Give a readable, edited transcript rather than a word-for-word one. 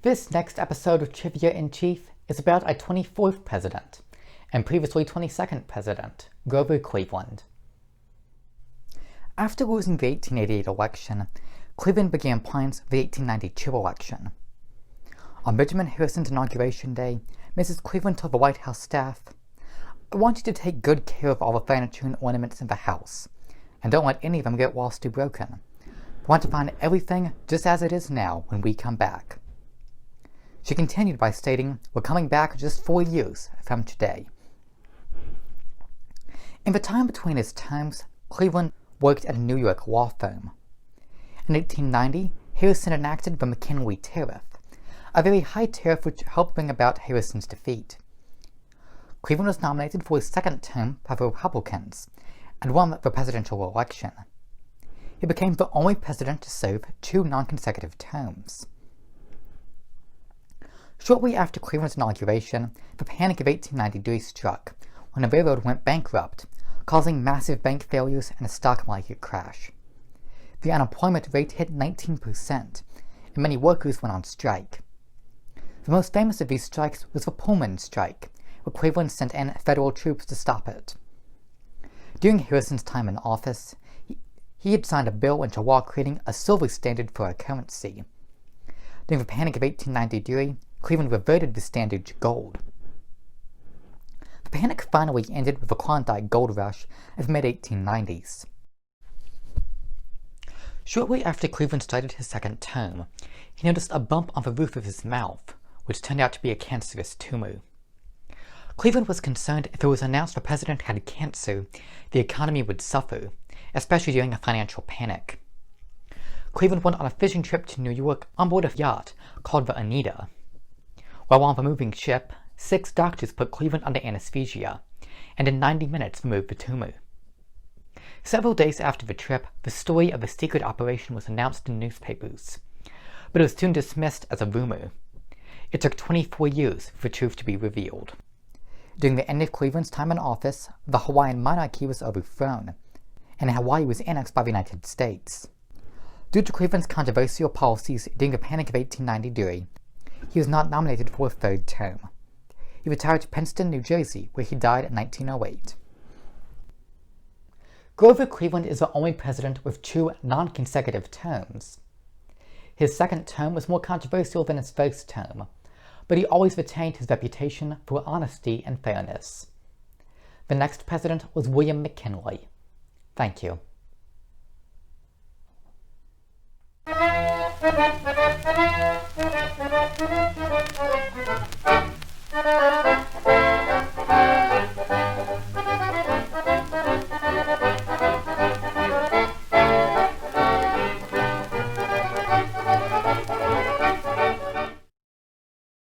This next episode of Trivia in Chief is about our 24th president and previously 22nd president, Grover Cleveland. After losing the 1888 election, Cleveland began plans for the 1892 election. On Benjamin Harrison's inauguration day, Mrs. Cleveland told the White House staff, "I want you to take good care of all the furniture and ornaments in the house, and don't let any of them get lost or broken. I want to find everything just as it is now when we come back." She continued by stating, "We're coming back just 4 years from today." In the time between his terms, Cleveland worked at a New York law firm. In 1890, Harrison enacted the McKinley Tariff, a very high tariff which helped bring about Harrison's defeat. Cleveland was nominated for his second term by the Republicans and won the presidential election. He became the only president to serve 2 non-consecutive terms. Shortly after Cleveland's inauguration, the Panic of 1893 struck when the railroad went bankrupt, causing massive bank failures and a stock market crash. The unemployment rate hit 19%, and many workers went on strike. The most famous of these strikes was the Pullman strike, where Cleveland sent in federal troops to stop it. During Harrison's time in office, he had signed a bill into law creating a silver standard for our currency. During the Panic of 1893, Cleveland reverted the standard to gold. The panic finally ended with the Klondike Gold Rush of the mid-1890s. Shortly after Cleveland started his second term, he noticed a bump on the roof of his mouth, which turned out to be a cancerous tumor. Cleveland was concerned if it was announced the president had cancer, the economy would suffer, especially during a financial panic. Cleveland went on a fishing trip to New York on board a yacht called the Anita. While on the moving ship, 6 doctors put Cleveland under anesthesia, and in 90 minutes removed the tumor. Several days after the trip, the story of a secret operation was announced in newspapers, but it was soon dismissed as a rumor. It took 24 years for the truth to be revealed. During the end of Cleveland's time in office, the Hawaiian monarchy was overthrown, and Hawaii was annexed by the United States. Due to Cleveland's controversial policies during the Panic of 1893, he was not nominated for a 3rd term. He retired to Princeton, New Jersey, where he died in 1908. Grover Cleveland is the only president with 2 non-consecutive terms. His second term was more controversial than his first term, but he always retained his reputation for honesty and fairness. The next president was William McKinley. Thank you.